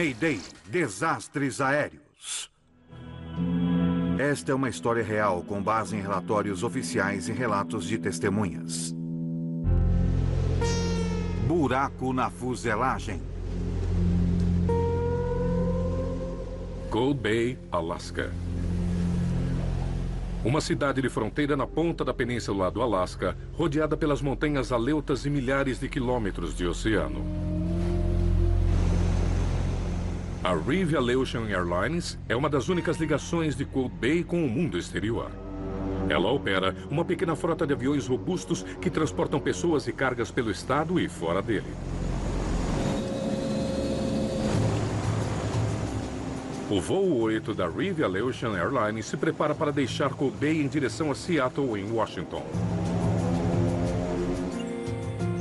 Mayday, desastres aéreos. Esta é uma história real com base em relatórios oficiais e relatos de testemunhas. Buraco na fuselagem. Cold Bay, Alasca. Uma cidade de fronteira na ponta da península do Alasca, rodeada pelas montanhas Aleutas e milhares de quilômetros de oceano. A Riv Aleutian Airlines é uma das únicas ligações de Cold Bay com o mundo exterior. Ela opera uma pequena frota de aviões robustos que transportam pessoas e cargas pelo estado e fora dele. O voo 8 da Riv Aleutian Airlines se prepara para deixar Cold Bay em direção a Seattle, em Washington.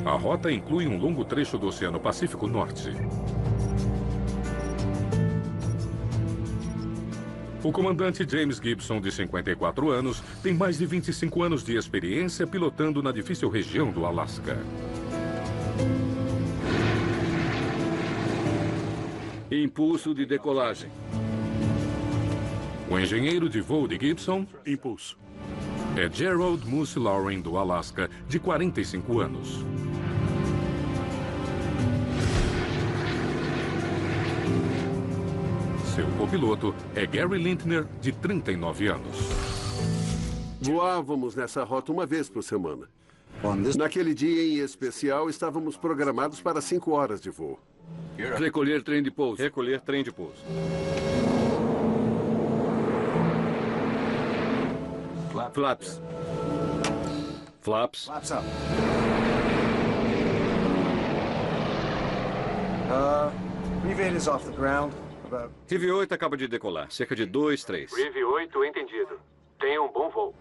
A rota inclui um longo trecho do Oceano Pacífico Norte. O comandante James Gibson, de 54 anos, tem mais de 25 anos de experiência pilotando na difícil região do Alasca. Impulso de decolagem. O engenheiro de voo de Gibson Impulso. é Gerald Moose Lauren, do Alasca, de 45 anos. Seu copiloto é Gary Lintner, de 39 anos. Voávamos nessa rota uma vez por semana. Naquele dia em especial, estávamos programados para 5 horas de voo. Recolher trem de pouso. Recolher trem de pouso. Flaps. Flaps. Riv 8 is off the ground. Riv 8 acaba de decolar. Cerca de 2, 3. Riv 8, entendido. Tenha um bom voo.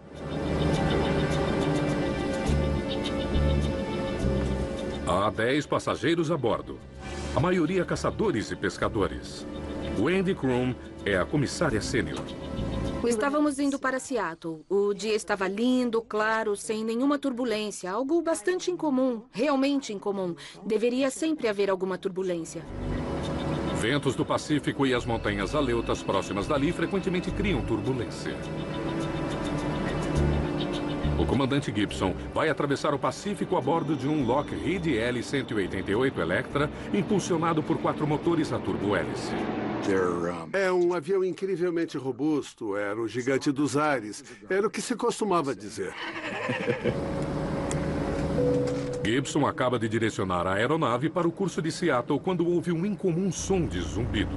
Há 10 passageiros a bordo. A maioria caçadores e pescadores. Wendy Kroom é a comissária sênior. Estávamos indo para Seattle. O dia estava lindo, claro, sem nenhuma turbulência. Algo bastante incomum, realmente incomum. Deveria sempre haver alguma turbulência. Ventos do Pacífico e as montanhas Aleutas próximas dali frequentemente criam turbulência. O comandante Gibson vai atravessar o Pacífico a bordo de um Lockheed L-188 Electra, impulsionado por 4 motores a turbo-hélice. É um avião incrivelmente robusto, era o gigante dos ares, era o que se costumava dizer. Gibson acaba de direcionar a aeronave para o curso de Seattle quando houve um incomum som de zumbido.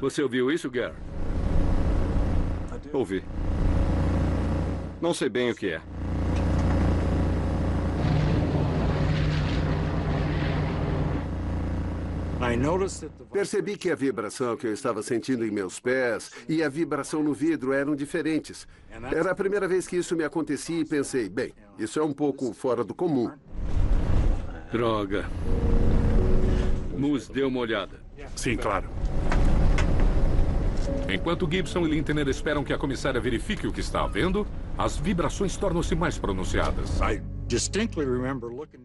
Você ouviu isso, Gary? Ouvi. Não sei bem o que é. Percebi que a vibração que eu estava sentindo em meus pés e a vibração no vidro eram diferentes. Era a primeira vez que isso me acontecia e pensei, bem, isso é um pouco fora do comum. Droga. Moose, dê uma olhada. Sim, claro. Enquanto Gibson e Lintner esperam que a comissária verifique o que está havendo, as vibrações tornam-se mais pronunciadas.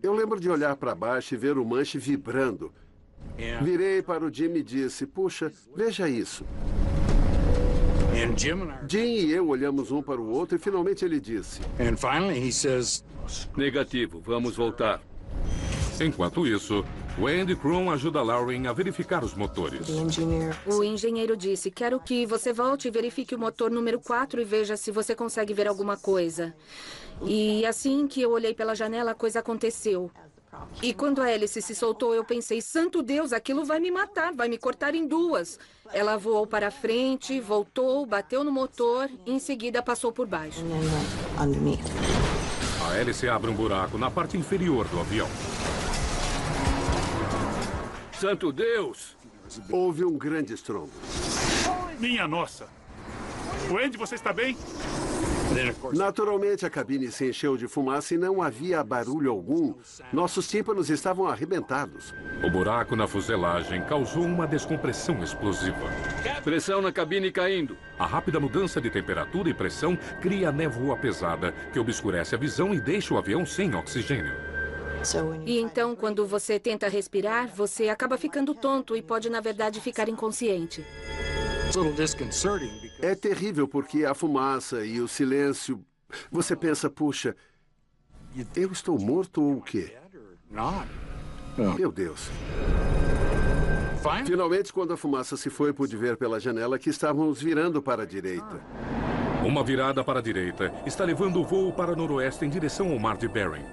Eu lembro de olhar para baixo e ver o manche vibrando. Virei para o Jim e disse, puxa, veja isso. Jim e eu olhamos um para o outro e finalmente ele disse... Negativo, vamos voltar. Enquanto isso, Wendy Kroom ajuda Lauren a verificar os motores. O engenheiro disse, quero que você volte e verifique o motor número 4 e veja se você consegue ver alguma coisa. E assim que eu olhei pela janela, a coisa aconteceu. E quando a hélice se soltou, eu pensei, santo Deus, aquilo vai me matar, vai me cortar em duas. Ela voou para frente, voltou, bateu no motor e em seguida passou por baixo. A hélice abre um buraco na parte inferior do avião. Santo Deus! Houve um grande estrondo. Minha nossa. Wendy, você está bem? Naturalmente, a cabine se encheu de fumaça e não havia barulho algum. Nossos tímpanos estavam arrebentados. O buraco na fuselagem causou uma descompressão explosiva. Pressão na cabine caindo. A rápida mudança de temperatura e pressão cria névoa pesada que obscurece a visão e deixa o avião sem oxigênio. E então, quando você tenta respirar, você acaba ficando tonto e pode, na verdade, ficar inconsciente. É terrível porque a fumaça e o silêncio... Você pensa, puxa, eu estou morto ou o quê? Meu Deus. Finalmente, quando a fumaça se foi, pude ver pela janela que estávamos virando para a direita. Uma virada para a direita está levando o voo para noroeste em direção ao Mar de Bering.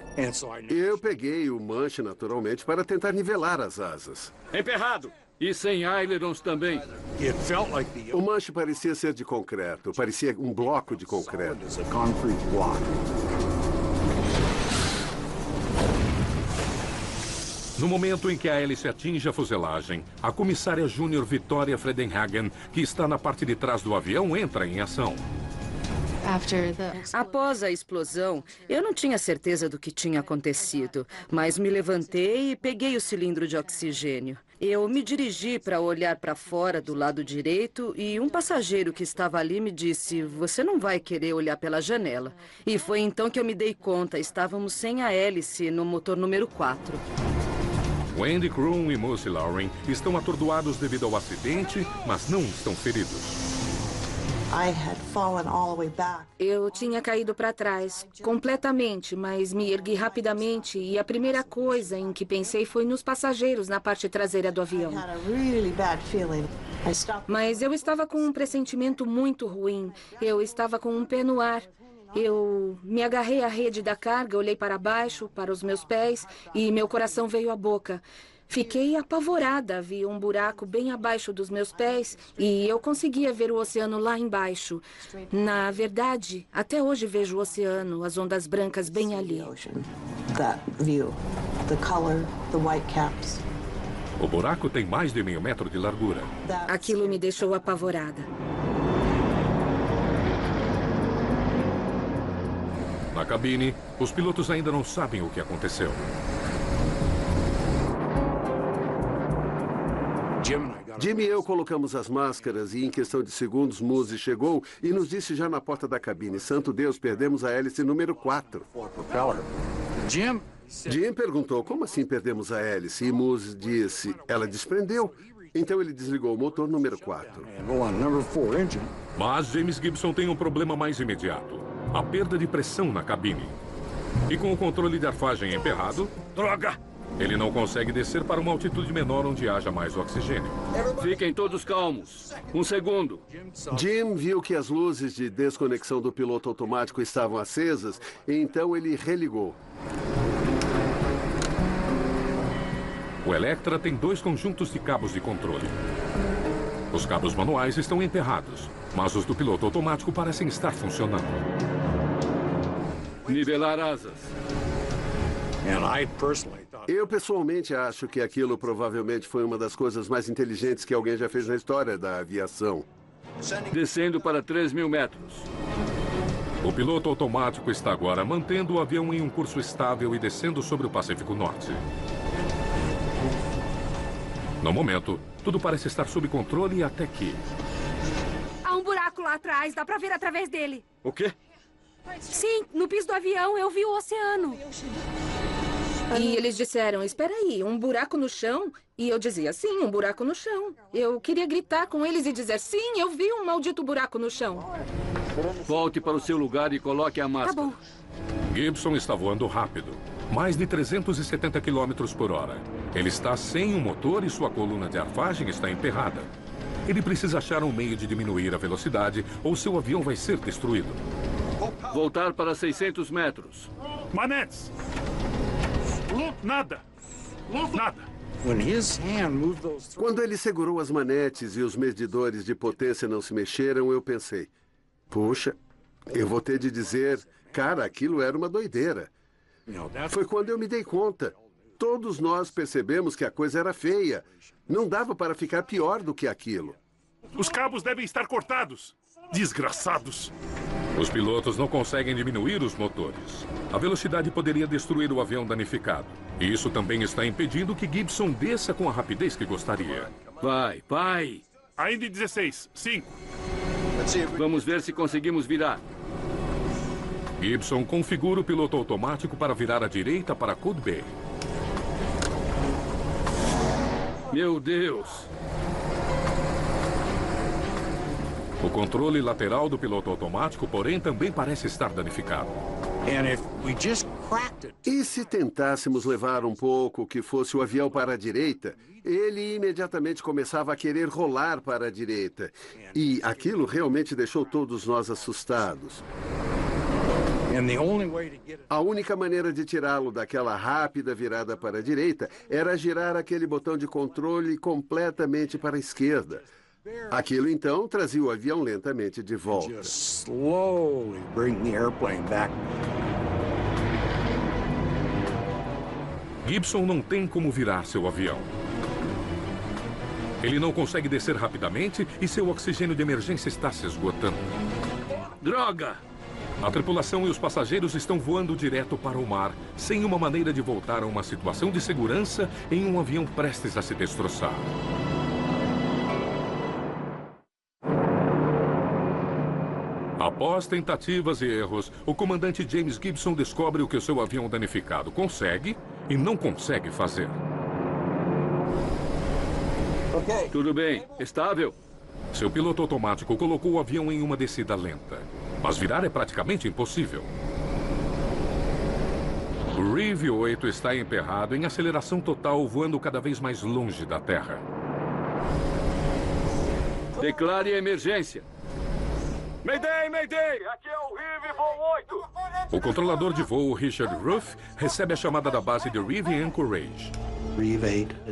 Eu peguei o manche, naturalmente, para tentar nivelar as asas. Emperrado! E sem ailerons também. O manche parecia ser de concreto. Parecia um bloco de concreto. No momento em que a hélice atinge a fuselagem, a comissária júnior Victoria Fredenhagen, que está na parte de trás do avião, entra em ação. Após a explosão, eu não tinha certeza do que tinha acontecido, mas me levantei e peguei o cilindro de oxigênio. Eu me dirigi para olhar para fora do lado direito e um passageiro que estava ali me disse: "Você não vai querer olhar pela janela." E foi então que eu me dei conta, estávamos sem a hélice no motor número 4. Wendy Kroon e Moose Lauren estão atordoados devido ao acidente, mas não estão feridos. Eu tinha caído para trás, completamente, mas me ergui rapidamente e a primeira coisa em que pensei foi nos passageiros na parte traseira do avião. Mas eu estava com um pressentimento muito ruim. Eu estava com um pé no ar. Eu me agarrei à rede da carga, olhei para baixo, para os meus pés e meu coração veio à boca. Fiquei apavorada, vi um buraco bem abaixo dos meus pés e eu conseguia ver o oceano lá embaixo. Na verdade, até hoje vejo o oceano, as ondas brancas bem ali. O buraco tem mais de meio metro de largura. Aquilo me deixou apavorada. Na cabine, os pilotos ainda não sabem o que aconteceu. Jim e eu colocamos as máscaras e em questão de segundos Moose chegou e nos disse já na porta da cabine: "Santo Deus, perdemos a hélice número 4. Jim perguntou: "Como assim perdemos a hélice?" E Moose disse: "Ela desprendeu." Então ele desligou o motor número 4. Mas James Gibson tem um problema mais imediato: a perda de pressão na cabine. E com o controle de arfagem emperrado... Droga! Ele não consegue descer para uma altitude menor onde haja mais oxigênio. Fiquem todos calmos. Um segundo. Jim viu que as luzes de desconexão do piloto automático estavam acesas, e então ele religou. O Electra tem 2 conjuntos de cabos de controle. Os cabos manuais estão emperrados, mas os do piloto automático parecem estar funcionando. Nivelar asas. Eu pessoalmente acho que aquilo provavelmente foi uma das coisas mais inteligentes que alguém já fez na história da aviação. Descendo para 3.000 metros. O piloto automático está agora mantendo o avião em um curso estável e descendo sobre o Pacífico Norte. No momento, tudo parece estar sob controle até que... Há um buraco lá atrás, dá pra ver através dele. O quê? Sim, no piso do avião eu vi o oceano. E eles disseram: "Espera aí, um buraco no chão?" E eu dizia: "Sim, um buraco no chão." Eu queria gritar com eles e dizer: "Sim, eu vi um maldito buraco no chão." Volte para o seu lugar e coloque a máscara. Tá bom. Gibson está voando rápido, mais de 370 km por hora. Ele está sem um motor e sua coluna de arfagem está emperrada. Ele precisa achar um meio de diminuir a velocidade ou seu avião vai ser destruído. Voltar para 600 metros. Manetes! Nada! Nada! Quando ele segurou as manetes e os medidores de potência não se mexeram, eu pensei: puxa, eu vou ter de dizer, cara, aquilo era uma doideira. Foi quando eu me dei conta. Todos nós percebemos que a coisa era feia. Não dava para ficar pior do que aquilo. Os cabos devem estar cortados. Desgraçados! Os pilotos não conseguem diminuir os motores. A velocidade poderia destruir o avião danificado. E isso também está impedindo que Gibson desça com a rapidez que gostaria. Vai, vai! Ainda em 16. 5. Vamos ver se conseguimos virar. Gibson configura o piloto automático para virar à direita para Cold Bay. Meu Deus! O controle lateral do piloto automático, porém, também parece estar danificado. E se tentássemos levar um pouco que fosse o avião para a direita, ele imediatamente começava a querer rolar para a direita. E aquilo realmente deixou todos nós assustados. A única maneira de tirá-lo daquela rápida virada para a direita era girar aquele botão de controle completamente para a esquerda. Aquilo, então, trazia o avião lentamente de volta. Gibson não tem como virar seu avião. Ele não consegue descer rapidamente e seu oxigênio de emergência está se esgotando. Droga! A tripulação e os passageiros estão voando direto para o mar, sem uma maneira de voltar a uma situação de segurança em um avião prestes a se destroçar. Após tentativas e erros, o comandante James Gibson descobre o que o seu avião danificado consegue e não consegue fazer. Tudo bem. Estável? Seu piloto automático colocou o avião em uma descida lenta, mas virar é praticamente impossível. O Reeve 8 está emperrado em aceleração total, voando cada vez mais longe da Terra. Declare emergência. Mayday, Mayday! Aqui é o Reeve Voo 8. O controlador de voo, Richard Ruff, recebe a chamada da base de Reeve Anchorage.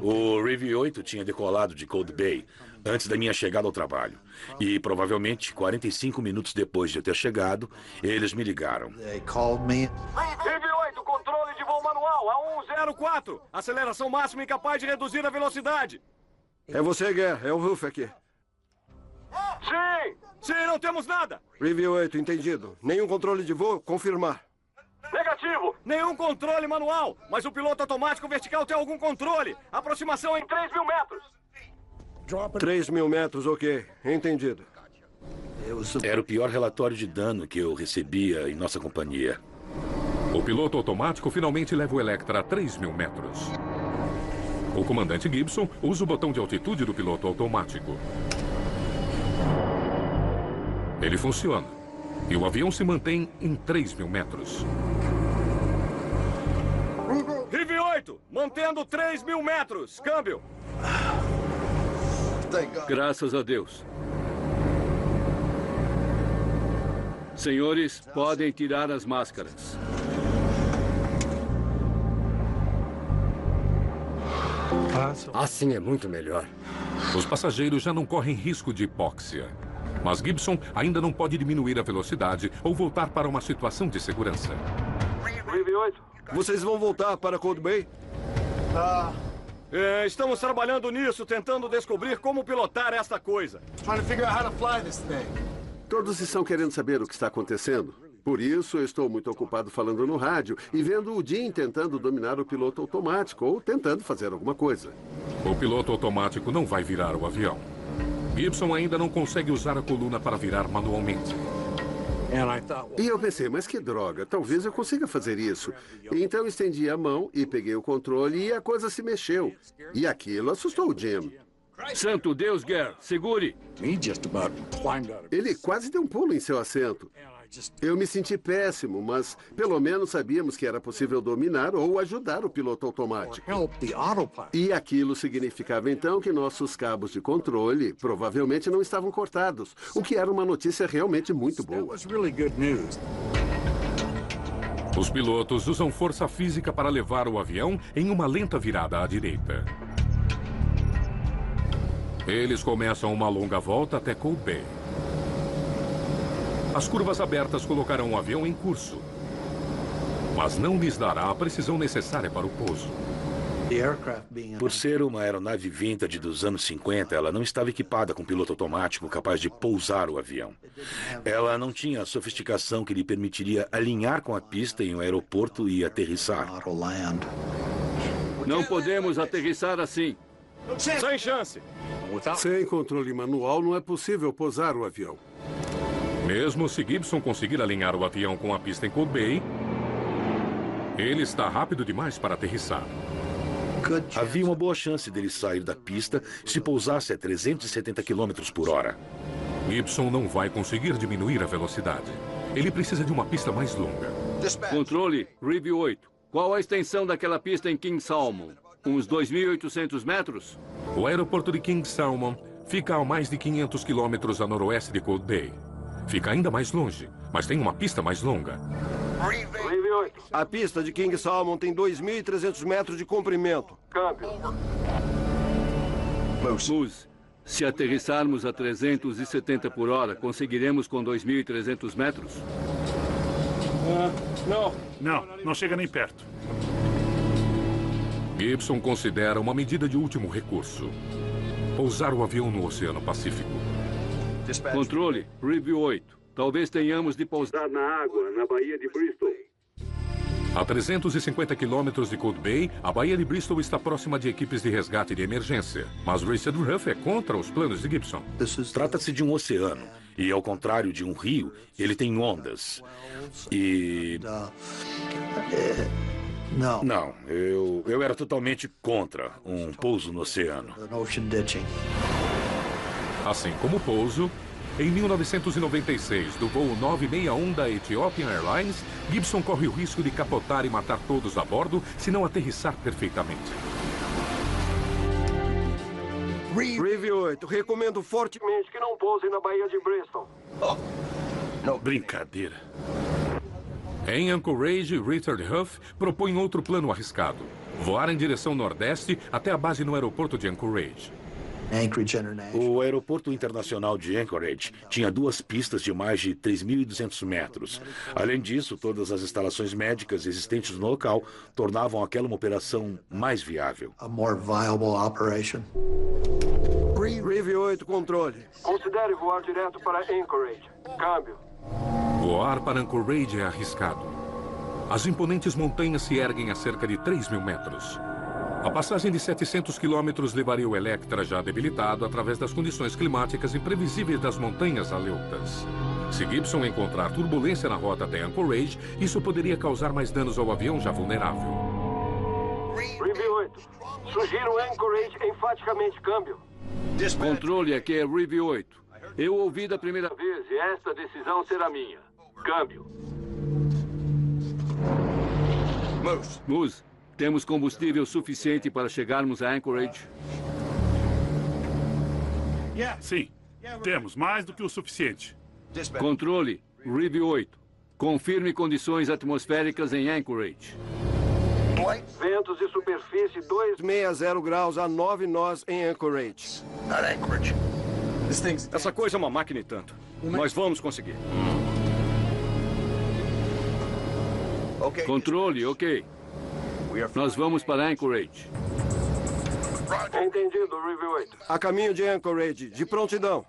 O Reeve 8 tinha decolado de Cold Bay antes da minha chegada ao trabalho. E provavelmente 45 minutos depois de eu ter chegado, eles me ligaram. Reeve 8, controle de voo manual, a 104. Aceleração máxima incapaz de reduzir a velocidade. É você, Guerra. É o Ruff aqui. Sim! Sim, não temos nada! Reeve 8, entendido. Nenhum controle de voo, confirmar. Negativo! Nenhum controle manual, mas o piloto automático vertical tem algum controle. Aproximação em 3 mil metros. 3 mil metros, ok. Entendido. Era o pior relatório de dano que eu recebia em nossa companhia. O piloto automático finalmente leva o Electra a 3 mil metros. O comandante Gibson usa o botão de altitude do piloto automático. Ele funciona. E o avião se mantém em 3 mil metros. Reeve 8, mantendo 3 mil metros. Câmbio. Graças a Deus. Senhores, podem tirar as máscaras. Assim é muito melhor. Os passageiros já não correm risco de hipóxia. Mas Gibson ainda não pode diminuir a velocidade ou voltar para uma situação de segurança. Reeve 8. Vocês vão voltar para Cold Bay? Estamos trabalhando nisso, tentando descobrir como pilotar esta coisa. Todos estão querendo saber o que está acontecendo. Por isso, eu estou muito ocupado falando no rádio e vendo o Jim tentando dominar o piloto automático ou tentando fazer alguma coisa. O piloto automático não vai virar o avião. Gibson ainda não consegue usar a coluna para virar manualmente. E eu pensei, mas que droga, talvez eu consiga fazer isso. Então estendi a mão e peguei o controle e a coisa se mexeu. E aquilo assustou o Jim. Santo Deus, Guerra, segure. Ele quase deu um pulo em seu assento. Eu me senti péssimo, mas pelo menos sabíamos que era possível dominar ou ajudar o piloto automático. E aquilo significava então que nossos cabos de controle provavelmente não estavam cortados, o que era uma notícia realmente muito boa. Os pilotos usam força física para levar o avião em uma lenta virada à direita. Eles começam uma longa volta até Cold Bay. As curvas abertas colocarão o avião em curso, mas não lhes dará a precisão necessária para o pouso. Por ser uma aeronave vintage dos anos 50, ela não estava equipada com piloto automático capaz de pousar o avião. Ela não tinha a sofisticação que lhe permitiria alinhar com a pista em um aeroporto e aterrissar. Não podemos aterrissar assim. Sem chance. Sem controle manual, não é possível pousar o avião. Mesmo se Gibson conseguir alinhar o avião com a pista em Cold Bay, ele está rápido demais para aterrissar. Havia uma boa chance dele sair da pista se pousasse a 370 km por hora. Gibson não vai conseguir diminuir a velocidade. Ele precisa de uma pista mais longa. Controle, Review 8. Qual a extensão daquela pista em King Salmon? Uns 2.800 metros? O aeroporto de King Salmon fica a mais de 500 quilômetros a noroeste de Cold Bay. Fica ainda mais longe, mas tem uma pista mais longa. A pista de King Salmon tem 2.300 metros de comprimento. Câmbio. Moose, se aterrissarmos a 370 por hora, conseguiremos com 2.300 metros? Não chega nem perto. Gibson considera uma medida de último recurso: pousar o avião no Oceano Pacífico. Controle, Review 8. Talvez tenhamos de pousar na água, na Baía de Bristol. A 350 quilômetros de Cold Bay, a Baía de Bristol está próxima de equipes de resgate de emergência. Mas Richard Huff é contra os planos de Gibson. Trata-se de um oceano. E, ao contrário de um rio, ele tem ondas. E... Não, eu era totalmente contra um pouso no oceano. Assim como o pouso, em 1996, do voo 961 da Ethiopian Airlines, Gibson corre o risco de capotar e matar todos a bordo se não aterrissar perfeitamente. Review 8. Recomendo fortemente Que não pouse na Baía de Bristol. Brincadeira. Em Anchorage, Richard Huff propõe outro plano arriscado: voar em direção nordeste até a base no aeroporto de Anchorage. O aeroporto internacional de Anchorage tinha 2 pistas de mais de 3.200 metros. Além disso, todas as instalações médicas existentes no local tornavam aquela uma operação mais viável. Review 8, controle. Considere voar direto para Anchorage. Câmbio. Voar para Anchorage é arriscado. As imponentes montanhas se erguem a cerca de 3.000 metros. A passagem de 700 quilômetros levaria o Electra já debilitado através das condições climáticas imprevisíveis das montanhas Aleutas. Se Gibson encontrar turbulência na rota até Anchorage, isso poderia causar mais danos ao avião já vulnerável. Review 8. Sugiro Anchorage enfaticamente. Câmbio. Controle, aqui é Review 8. Eu ouvi da primeira vez e esta decisão será minha. Câmbio. Moose, temos combustível suficiente para chegarmos a Anchorage? Sim, temos mais do que o suficiente. Controle, Review 8. Confirme condições atmosféricas em Anchorage. Ventos de superfície 260 graus a 9 nós em Anchorage. Essa coisa é uma máquina e tanto. Nós vamos conseguir. Controle, ok. Nós vamos para Anchorage. Entendido, Review 8. A caminho de Anchorage, de prontidão.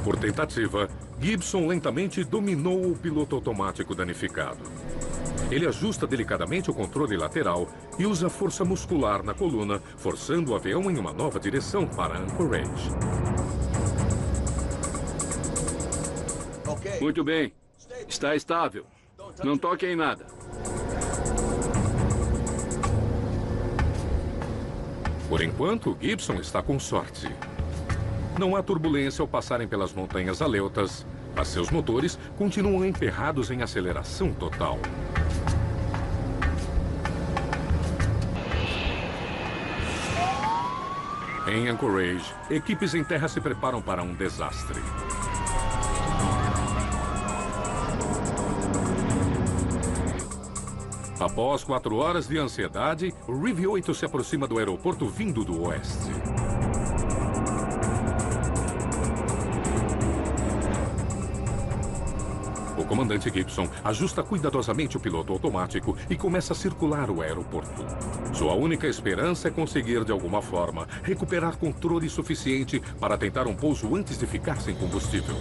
Por tentativa, Gibson lentamente dominou o piloto automático danificado. Ele ajusta delicadamente o controle lateral e usa força muscular na coluna, forçando o avião em uma nova direção para Anchorage. Muito bem. Está estável. Não toque em nada. Por enquanto, Gibson está com sorte. Não há turbulência ao passarem pelas montanhas Aleutas, mas seus motores continuam emperrados em aceleração total. Em Anchorage, equipes em terra se preparam para um desastre. Após 4 horas de ansiedade, o Review 8 se aproxima do aeroporto vindo do oeste. O comandante Gibson ajusta cuidadosamente o piloto automático e começa a circular o aeroporto. Sua única esperança é conseguir, de alguma forma, recuperar controle suficiente para tentar um pouso antes de ficar sem combustível.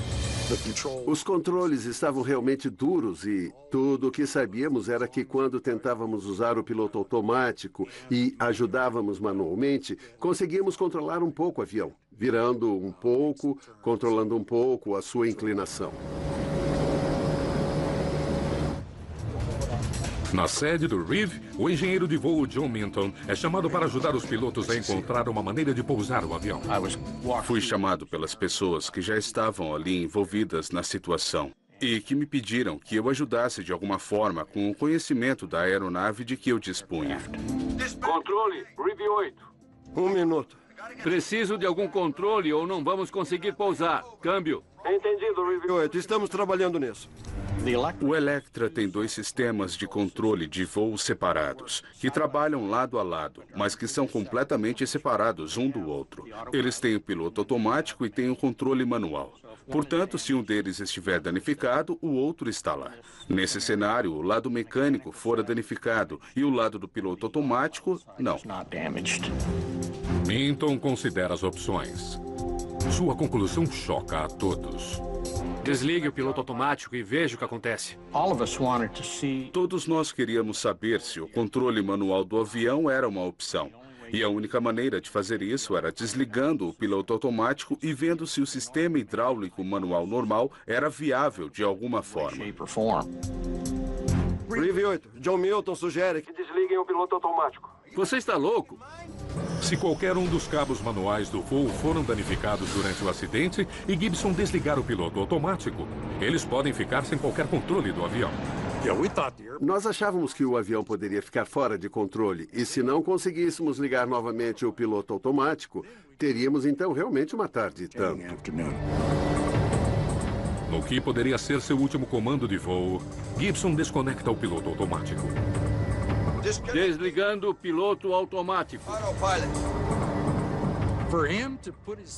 Os controles estavam realmente duros e tudo o que sabíamos era que quando tentávamos usar o piloto automático e ajudávamos manualmente, conseguíamos controlar um pouco o avião. virando um pouco, controlando um pouco a sua inclinação. Na sede do RIV, o engenheiro de voo John Minton é chamado para ajudar os pilotos a encontrar uma maneira de pousar o avião. Fui chamado pelas pessoas que já estavam ali envolvidas na situação e que me pediram que eu ajudasse de alguma forma com o conhecimento da aeronave de que eu dispunha. Controle, RIV 8. 1 minuto. Preciso de algum controle ou não vamos conseguir pousar. Câmbio. Entendido, RIV 8. Estamos trabalhando nisso. O Electra tem 2 sistemas de controle de voo separados, que trabalham lado a lado, mas que são completamente separados um do outro. Eles têm o piloto automático e têm o controle manual. Portanto, se um deles estiver danificado, o outro está lá. Nesse cenário, o lado mecânico fora danificado e o lado do piloto automático, não. Minton considera as opções. Sua conclusão choca a todos. Desligue o piloto automático e veja o que acontece. Todos nós queríamos saber se o controle manual do avião era uma opção. E a única maneira de fazer isso era desligando o piloto automático e vendo se o sistema hidráulico manual normal era viável de alguma forma. RIV 8. John Milton sugere que desliguem o piloto automático. Você está louco? Se qualquer um dos cabos manuais do voo foram danificados durante o acidente e Gibson desligar o piloto automático, eles podem ficar sem qualquer controle do avião. Nós achávamos que o avião poderia ficar fora de controle e se não conseguíssemos ligar novamente o piloto automático, teríamos então realmente uma tarde e tanto. No que poderia ser seu último comando de voo, Gibson desconecta o piloto automático. Desligando o piloto automático.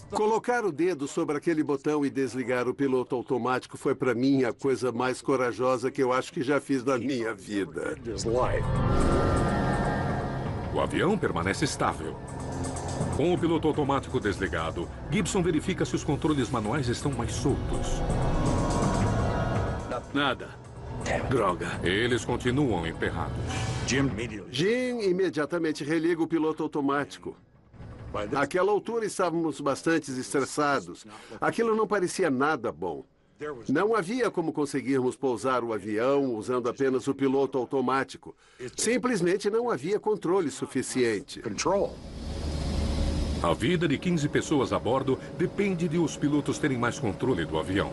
Colocar o dedo sobre aquele botão e desligar o piloto automático foi para mim a coisa mais corajosa que eu acho que já fiz na minha vida. O avião permanece estável. Com o piloto automático desligado, Gibson verifica se os controles manuais estão mais soltos. Nada. Droga. Eles continuam emperrados. Jim imediatamente religa o piloto automático. Àquela altura estávamos bastante estressados. Aquilo não parecia nada bom. Não havia como conseguirmos pousar o avião usando apenas o piloto automático. Simplesmente não havia controle suficiente. A vida de 15 pessoas a bordo depende de os pilotos terem mais controle do avião.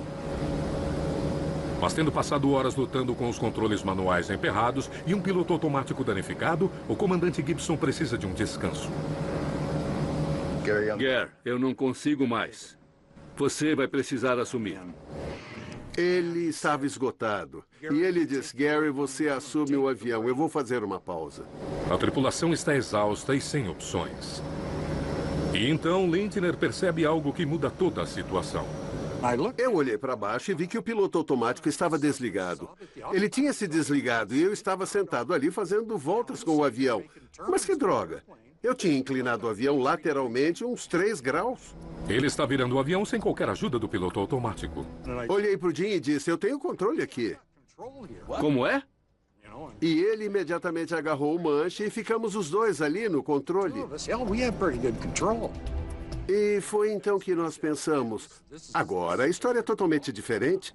Mas tendo passado horas lutando com os controles manuais emperrados e um piloto automático danificado, o comandante Gibson precisa de um descanso. Gare, eu não consigo mais. Você vai precisar assumir. Ele estava esgotado. E ele diz, Gary, você assume o avião. Eu vou fazer uma pausa. A tripulação está exausta e sem opções. E então Lintner percebe algo que muda toda a situação. Eu olhei para baixo e vi que o piloto automático estava desligado. Ele tinha se desligado e eu estava sentado ali fazendo voltas com o avião. Mas que droga! Eu tinha inclinado o avião lateralmente uns 3 graus. Ele está virando o avião sem qualquer ajuda do piloto automático. Olhei para o Jim e disse, eu tenho controle aqui. Como é? E ele imediatamente agarrou o manche e ficamos os dois ali no controle. E foi então que nós pensamos, agora a história é totalmente diferente.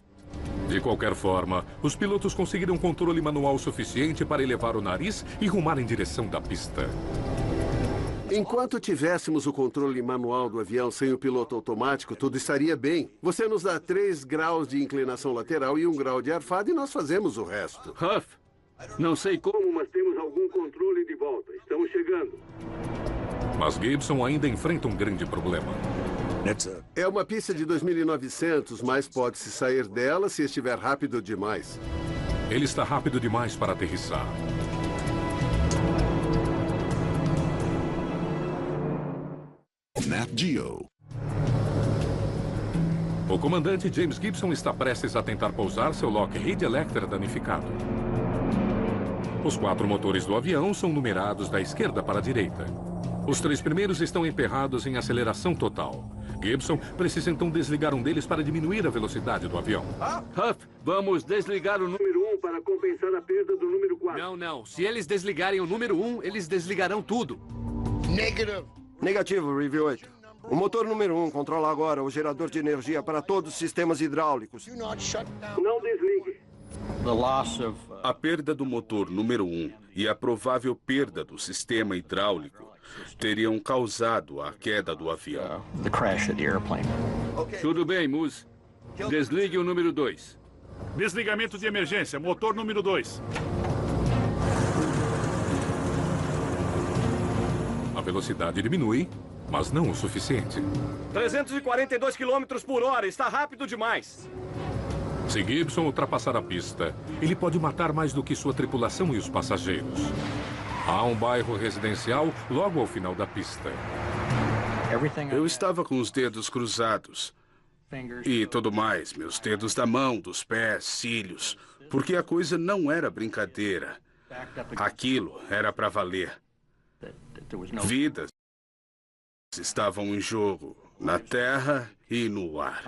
De qualquer forma, os pilotos conseguiram controle manual suficiente para elevar o nariz e rumar em direção da pista. Enquanto tivéssemos o controle manual do avião sem o piloto automático, tudo estaria bem. Você nos dá 3 graus de inclinação lateral e 1 grau de arfada e nós fazemos o resto. Huff, não sei como, mas temos algum controle de volta. Estamos chegando. Mas Gibson ainda enfrenta um grande problema. É uma pista de 2.900, mas pode-se sair dela se estiver rápido demais. Ele está rápido demais para aterrissar. Nat Geo. O comandante James Gibson está prestes a tentar pousar seu Lockheed Electra danificado. Os 4 motores do avião são numerados da esquerda para a direita. Os 3 primeiros estão emperrados em aceleração total. Gibson precisa então desligar um deles para diminuir a velocidade do avião. Huff, vamos desligar o número 1 para compensar a perda do número 4. Não. Se eles desligarem o número 1, eles desligarão tudo. Negativo, RIV 8. O motor número 1 controla agora o gerador de energia para todos os sistemas hidráulicos. Não desligue. A perda do motor número 1 e a provável perda do sistema hidráulico teriam causado a queda do avião. Tudo bem, Moose. Desligue o número 2. Desligamento de emergência, motor número 2. A velocidade diminui, mas não o suficiente. 342 km por hora, está rápido demais. Se Gibson ultrapassar a pista, ele pode matar mais do que sua tripulação e os passageiros. Há um bairro residencial logo ao final da pista. Eu estava com os dedos cruzados. E tudo mais, meus dedos da mão, dos pés, cílios. Porque a coisa não era brincadeira. Aquilo era para valer. Vidas estavam em jogo, na terra e no ar.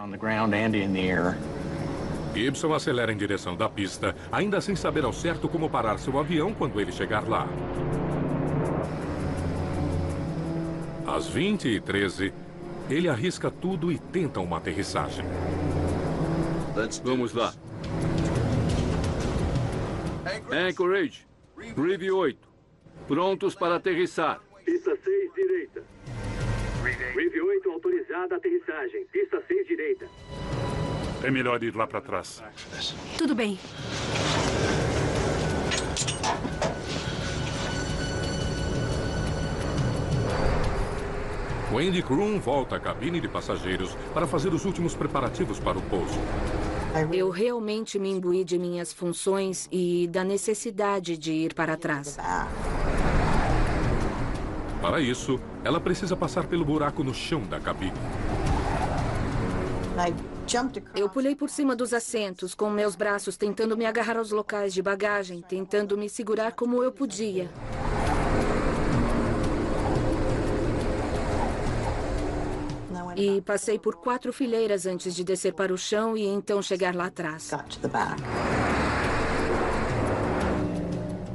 Gibson acelera em direção da pista, ainda sem saber ao certo como parar seu avião quando ele chegar lá. Às 20h13, ele arrisca tudo e tenta uma aterrissagem. Vamos lá. Anchorage, Rive 8. Prontos para aterrissar. Pista 6, direita. Rive 8 autorizada a aterrissagem. Pista 6, direita. É melhor ir lá para trás. Tudo bem. O Andy Kroon volta à cabine de passageiros para fazer os últimos preparativos para o pouso. Eu realmente me imbuí de minhas funções e da necessidade de ir para trás. Para isso, ela precisa passar pelo buraco no chão da cabine. Eu pulei por cima dos assentos, com meus braços tentando me agarrar aos locais de bagagem, tentando me segurar como eu podia. E passei por 4 fileiras antes de descer para o chão e então chegar lá atrás.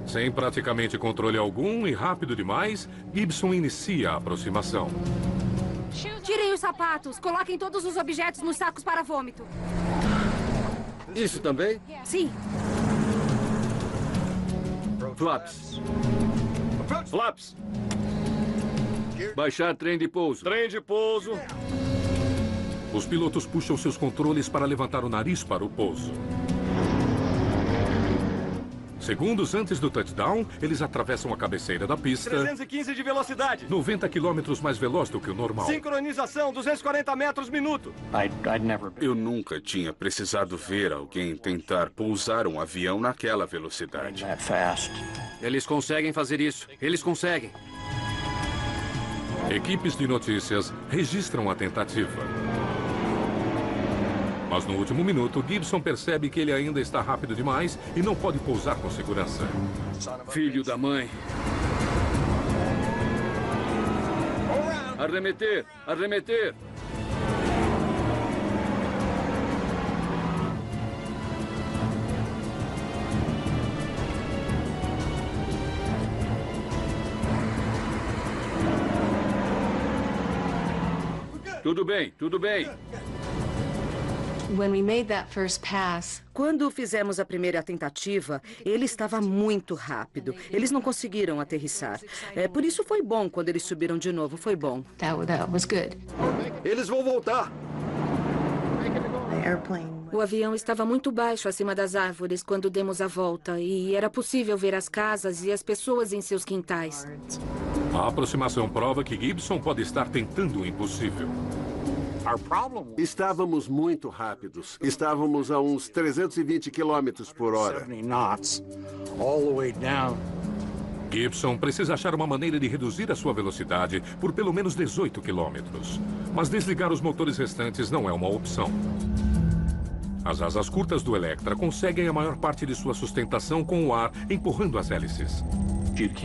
Sem praticamente controle algum e rápido demais, Gibson inicia a aproximação. Tirem os sapatos. Coloquem todos os objetos nos sacos para vômito. Isso também? Sim. Flaps. Flaps. Baixar trem de pouso. Trem de pouso. Os pilotos puxam seus controles para levantar o nariz para o pouso. Segundos antes do touchdown, eles atravessam a cabeceira da pista. 315 de velocidade. 90 km mais veloz do que o normal. Sincronização, 240 metros minuto. Eu nunca tinha precisado ver alguém tentar pousar um avião naquela velocidade. Eles conseguem fazer isso. Eles conseguem. Equipes de notícias registram a tentativa. Mas no último minuto, Gibson percebe que ele ainda está rápido demais e não pode pousar com segurança. Filho da mãe. Arremeter! Arremeter! Tudo bem, tudo bem. Quando fizemos a primeira tentativa, ele estava muito rápido. Eles não conseguiram aterrissar. Por isso foi bom quando eles subiram de novo. Foi bom. Eles vão voltar. O avião estava muito baixo acima das árvores quando demos a volta e era possível ver as casas e as pessoas em seus quintais. A aproximação prova que Gibson pode estar tentando o impossível. Estávamos muito rápidos. Estávamos a uns 320 km por hora. Gibson precisa achar uma maneira de reduzir a sua velocidade por pelo menos 18 km. Mas desligar os motores restantes não é uma opção. As asas curtas do Electra conseguem a maior parte de sua sustentação com o ar empurrando as hélices.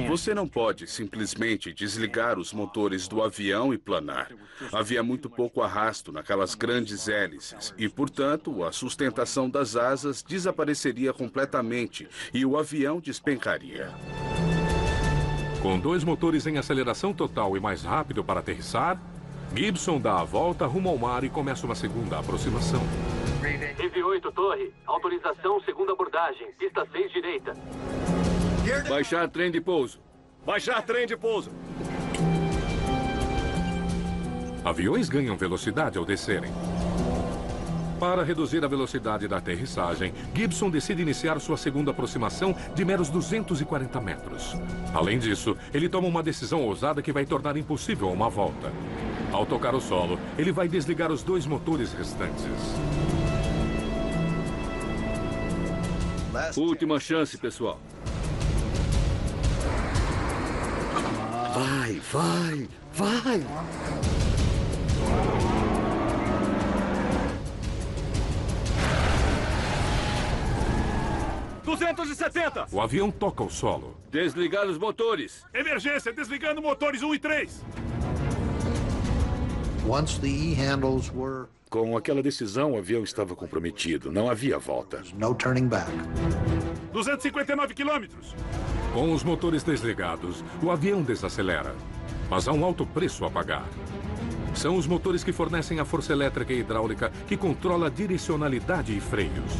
Você não pode simplesmente desligar os motores do avião e planar. Havia muito pouco arrasto naquelas grandes hélices e, portanto, a sustentação das asas desapareceria completamente e o avião despencaria. Com 2 motores em aceleração total e mais rápido para aterrissar, Gibson dá a volta rumo ao mar e começa uma segunda aproximação. Rive 8, torre. Autorização, segunda abordagem. Pista 6, direita. Baixar trem de pouso. Baixar trem de pouso. Aviões ganham velocidade ao descerem. Para reduzir a velocidade da aterrissagem, Gibson decide iniciar sua segunda aproximação de meros 240 metros. Além disso, ele toma uma decisão ousada que vai tornar impossível uma volta. Ao tocar o solo, ele vai desligar os 2 motores restantes. Última chance, pessoal. Vai, vai, vai! 270! O avião toca o solo. Desligar os motores. Emergência, desligando motores 1 e 3. Once the E-handles were... Com aquela decisão, o avião estava comprometido. Não havia volta. No turning back. 259 quilômetros. Com os motores desligados, o avião desacelera. Mas há um alto preço a pagar. São os motores que fornecem a força elétrica e hidráulica que controla a direcionalidade e freios.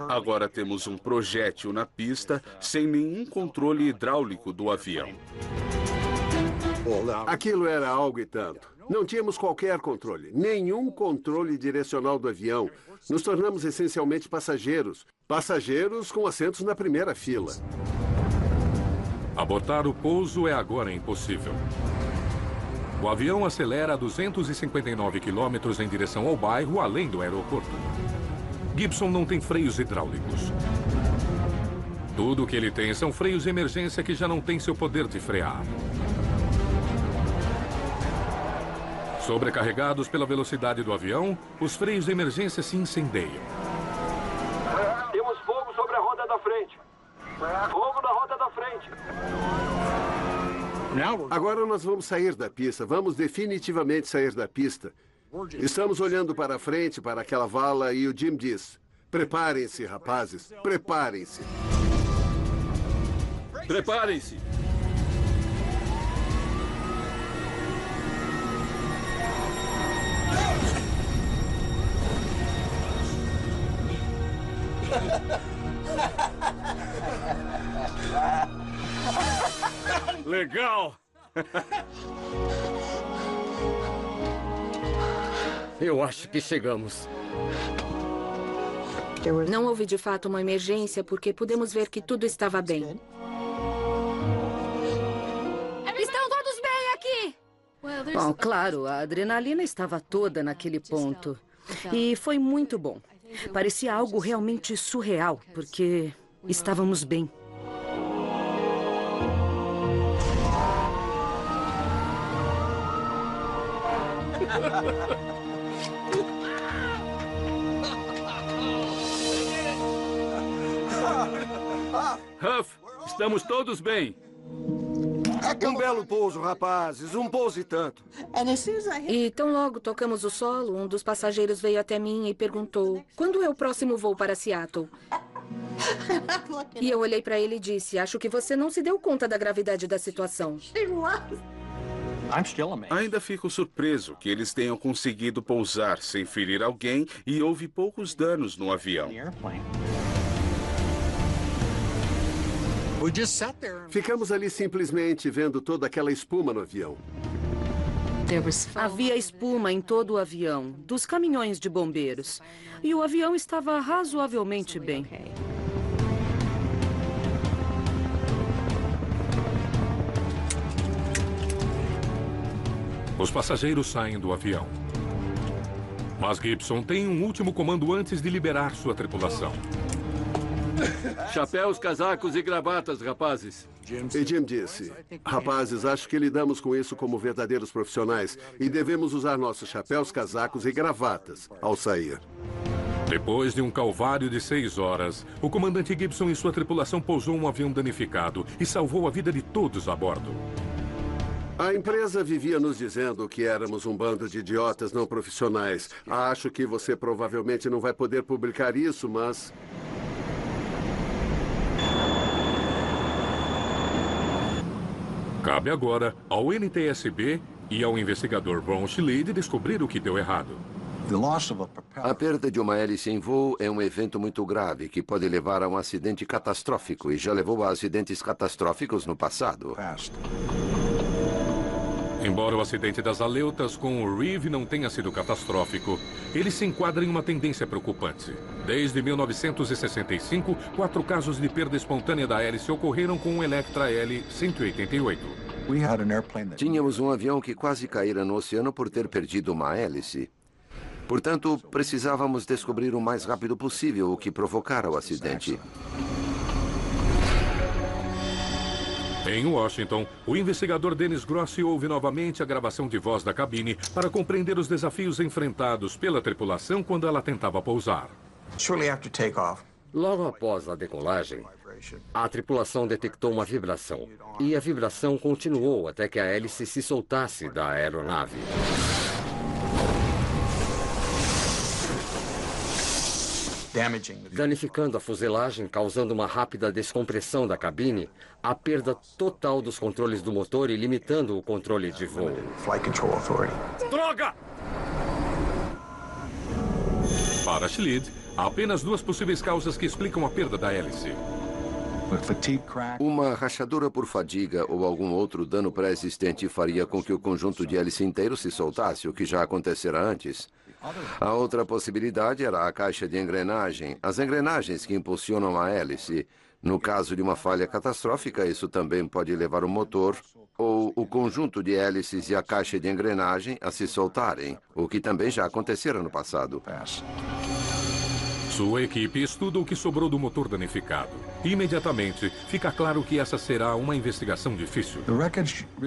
Agora temos um projétil na pista sem nenhum controle hidráulico do avião. Aquilo era algo e tanto. Não tínhamos qualquer controle, nenhum controle direcional do avião. Nos tornamos essencialmente passageiros. Passageiros com assentos na primeira fila. Abortar o pouso é agora impossível. O avião acelera a 259 quilômetros em direção ao bairro além do aeroporto. Gibson não tem freios hidráulicos. Tudo o que ele tem são freios de emergência que já não têm seu poder de frear. Sobrecarregados pela velocidade do avião, os freios de emergência se incendeiam. Temos fogo sobre a roda da frente. Fogo na roda da frente. Agora nós vamos sair da pista. Vamos definitivamente sair da pista. Estamos olhando para frente, para aquela vala, e o Jim diz: preparem-se, rapazes, preparem-se. Preparem-se. Legal! Eu acho que chegamos. Não houve de fato uma emergência porque pudemos ver que tudo estava bem. Estão todos bem aqui! Bom, claro, a adrenalina estava toda naquele ponto. E foi muito bom. Parecia algo realmente surreal, porque estávamos bem. Huff, estamos todos bem. Um belo pouso, rapazes. Um pouso e tanto. E tão logo tocamos o solo, um dos passageiros veio até mim e perguntou: quando é o próximo voo para Seattle? E eu olhei para ele e disse: acho que você não se deu conta da gravidade da situação. Ainda fico surpreso que eles tenham conseguido pousar sem ferir alguém e houve poucos danos no avião. Ficamos ali simplesmente vendo toda aquela espuma no avião. Havia espuma em todo o avião, dos caminhões de bombeiros. E o avião estava razoavelmente bem. Os passageiros saem do avião. Mas Gibson tem um último comando antes de liberar sua tripulação. Chapéus, casacos e gravatas, rapazes. E Jim disse: rapazes, acho que lidamos com isso como verdadeiros profissionais e devemos usar nossos chapéus, casacos e gravatas ao sair. Depois de um calvário de 6 horas, o comandante Gibson e sua tripulação pousou um avião danificado e salvou a vida de todos a bordo. A empresa vivia nos dizendo que éramos um bando de idiotas não profissionais. Acho que você provavelmente não vai poder publicar isso, mas... Cabe agora ao NTSB e ao investigador Ron Schlid descobrir o que deu errado. A perda de uma hélice em voo é um evento muito grave que pode levar a um acidente catastrófico e já levou a acidentes catastróficos no passado. Embora o acidente das Aleutas com o Reeve não tenha sido catastrófico, ele se enquadra em uma tendência preocupante. Desde 1965, 4 casos de perda espontânea da hélice ocorreram com o Electra L-188. Tínhamos um avião que quase caíra no oceano por ter perdido uma hélice. Portanto, precisávamos descobrir o mais rápido possível o que provocara o acidente. Em Washington, o investigador Dennis Grossi ouve novamente a gravação de voz da cabine para compreender os desafios enfrentados pela tripulação quando ela tentava pousar. Logo após a decolagem, a tripulação detectou uma vibração. E a vibração continuou até que a hélice se soltasse da aeronave. Danificando a fuselagem, causando uma rápida descompressão da cabine, a perda total dos controles do motor e limitando o controle de voo. Droga! Para Schlid, há apenas 2 possíveis causas que explicam a perda da hélice. Uma rachadura por fadiga ou algum outro dano pré-existente faria com que o conjunto de hélice inteiro se soltasse, o que já acontecera antes. A outra possibilidade era a caixa de engrenagem, as engrenagens que impulsionam a hélice. No caso de uma falha catastrófica, isso também pode levar o motor ou o conjunto de hélices e a caixa de engrenagem a se soltarem, o que também já acontecera no passado. Sua equipe estuda o que sobrou do motor danificado. Imediatamente, fica claro que essa será uma investigação difícil.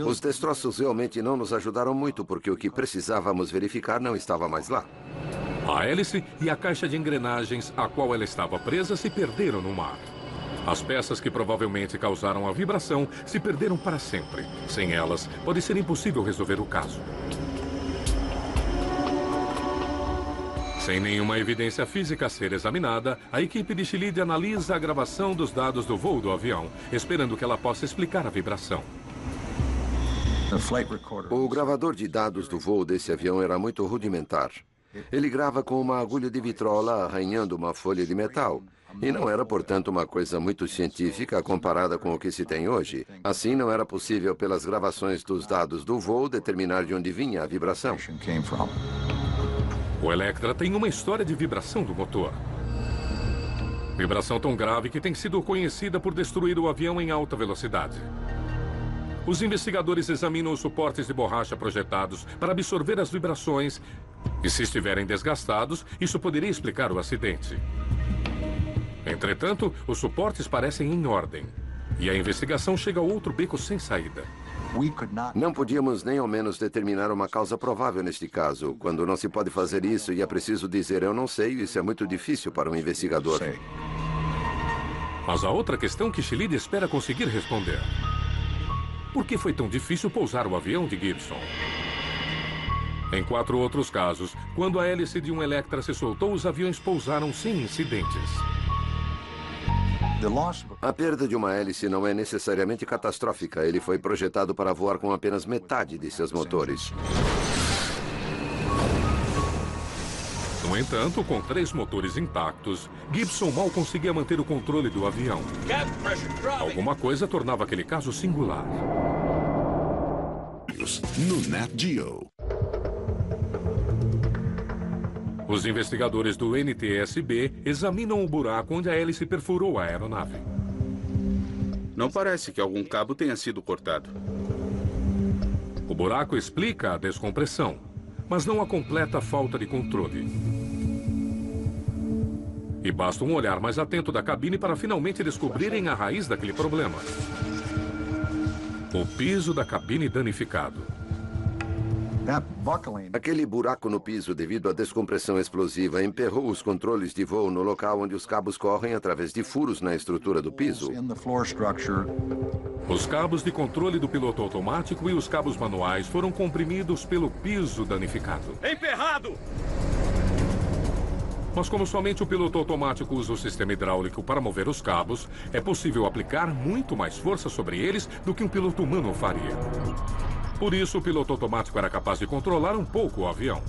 Os destroços realmente não nos ajudaram muito, porque o que precisávamos verificar não estava mais lá. A hélice e a caixa de engrenagens a qual ela estava presa se perderam no mar. As peças que provavelmente causaram a vibração se perderam para sempre. Sem elas, pode ser impossível resolver o caso. Sem nenhuma evidência física a ser examinada, a equipe de Schlid analisa a gravação dos dados do voo do avião, esperando que ela possa explicar a vibração. O gravador de dados do voo desse avião era muito rudimentar. Ele grava com uma agulha de vitrola arranhando uma folha de metal. E não era, portanto, uma coisa muito científica comparada com o que se tem hoje. Assim, não era possível, pelas gravações dos dados do voo, determinar de onde vinha a vibração. O Electra tem uma história de vibração do motor. Vibração tão grave que tem sido conhecida por destruir o avião em alta velocidade. Os investigadores examinam os suportes de borracha projetados para absorver as vibrações e, se estiverem desgastados, isso poderia explicar o acidente. Entretanto, os suportes parecem em ordem e a investigação chega a outro beco sem saída. Não podíamos nem ao menos determinar uma causa provável neste caso. Quando não se pode fazer isso e é preciso dizer eu não sei, isso é muito difícil para um investigador. Mas há outra questão que Schlid espera conseguir responder. Por que foi tão difícil pousar o avião de Gibson? Em 4 outros casos, quando a hélice de um Electra se soltou, os aviões pousaram sem incidentes. A perda de uma hélice não é necessariamente catastrófica. Ele foi projetado para voar com apenas metade de seus motores. No entanto, com 3 motores intactos, Gibson mal conseguia manter o controle do avião. Alguma coisa tornava aquele caso singular. No Nat Geo. Os investigadores do NTSB examinam o buraco onde a hélice perfurou a aeronave. Não parece que algum cabo tenha sido cortado. O buraco explica a descompressão, mas não a completa falta de controle. E basta um olhar mais atento da cabine para finalmente descobrirem a raiz daquele problema. O piso da cabine danificado. Aquele buraco no piso, devido à descompressão explosiva, emperrou os controles de voo no local onde os cabos correm através de furos na estrutura do piso. Os cabos de controle do piloto automático e os cabos manuais foram comprimidos pelo piso danificado. Emperrado! Mas como somente o piloto automático usa o sistema hidráulico para mover os cabos, é possível aplicar muito mais força sobre eles do que um piloto humano faria. Por isso, o piloto automático era capaz de controlar um pouco o avião.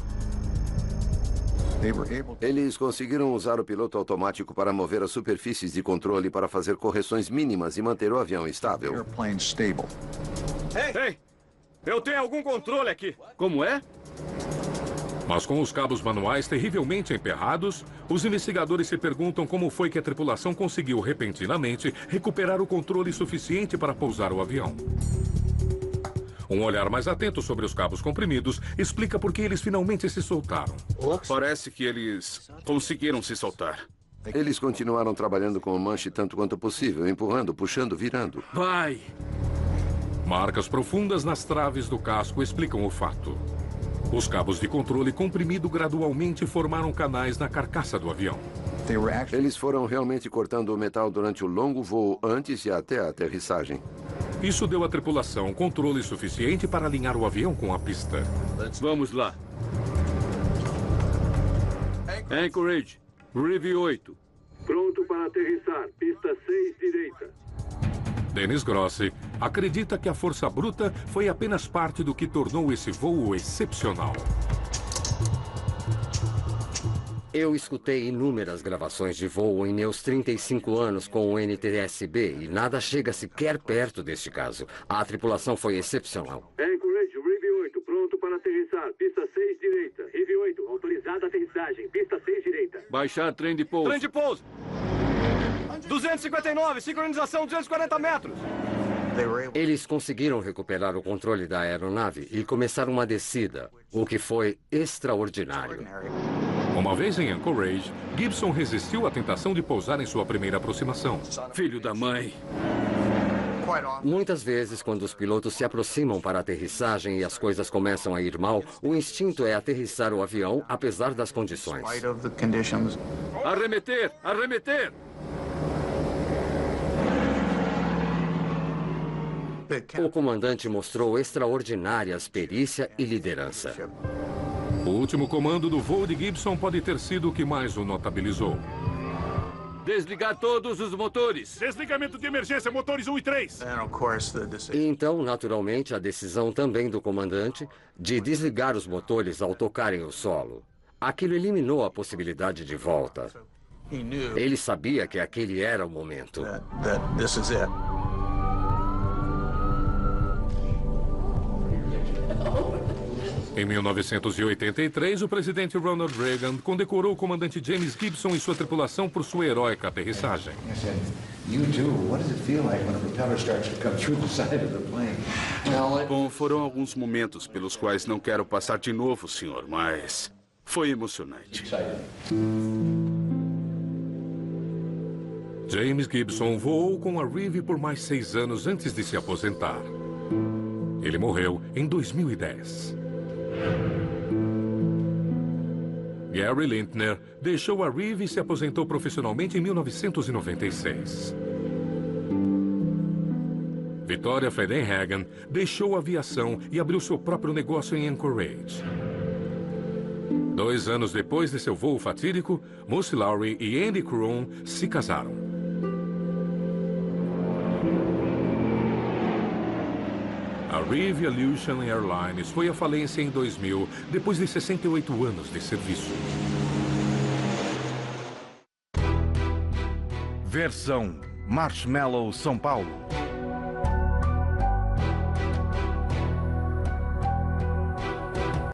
Eles conseguiram usar o piloto automático para mover as superfícies de controle para fazer correções mínimas e manter o avião estável. Ei! Eu tenho algum controle aqui. Como é? Mas com os cabos manuais terrivelmente emperrados, os investigadores se perguntam como foi que a tripulação conseguiu repentinamente recuperar o controle suficiente para pousar o avião. Um olhar mais atento sobre os cabos comprimidos explica por que eles finalmente se soltaram. Parece que eles conseguiram se soltar. Eles continuaram trabalhando com o manche tanto quanto possível, empurrando, puxando, virando. Vai! Marcas profundas nas traves do casco explicam o fato. Os cabos de controle comprimido gradualmente formaram canais na carcaça do avião. Eles foram realmente cortando o metal durante o longo voo antes e até a aterrissagem. Isso deu à tripulação controle suficiente para alinhar o avião com a pista. Vamos lá. Anchorage, Review 8. Pronto para aterrissar. Pista 6 direita. Dennis Grossi acredita que a força bruta foi apenas parte do que tornou esse voo excepcional. Eu escutei inúmeras gravações de voo em meus 35 anos com o NTSB e nada chega sequer perto deste caso. A tripulação foi excepcional. Anchorage, Review 8, pronto para aterrissar. Pista 6 direita. Review 8, autorizada a aterrissagem. Pista 6 direita. Baixar trem de pouso. Trem de pouso! 259, sincronização 240 metros. Eles conseguiram recuperar o controle da aeronave e começaram uma descida, o que foi extraordinário. Uma vez em Anchorage, Gibson resistiu à tentação de pousar em sua primeira aproximação. Filho da mãe. Muitas vezes, quando os pilotos se aproximam para a aterrissagem e as coisas começam a ir mal, o instinto é aterrissar o avião, apesar das condições. Arremeter! Arremeter! O comandante mostrou extraordinárias perícia e liderança. O último comando do voo de Gibson pode ter sido o que mais o notabilizou. Desligar todos os motores. Desligamento de emergência, motores 1 e 3. E então, naturalmente, a decisão também do comandante de desligar os motores ao tocarem o solo. Aquilo eliminou a possibilidade de volta. Ele sabia que aquele era o momento. Em 1983, o presidente Ronald Reagan condecorou o comandante James Gibson e sua tripulação por sua heróica aterrissagem. Bom, foram alguns momentos pelos quais não quero passar de novo, senhor, mas foi emocionante. James Gibson voou com a Reeve por mais 6 anos antes de se aposentar. Ele morreu em 2010. Gary Lintner deixou a Reeve e se aposentou profissionalmente em 1996. Victoria Friedenhagen deixou a aviação e abriu seu próprio negócio em Anchorage. 2 anos depois de seu voo fatídico, Moose Lowry e Andy Kroon se casaram. A Reeve Aleutian Airlines foi à falência em 2000, depois de 68 anos de serviço. Versão Marshmallow São Paulo.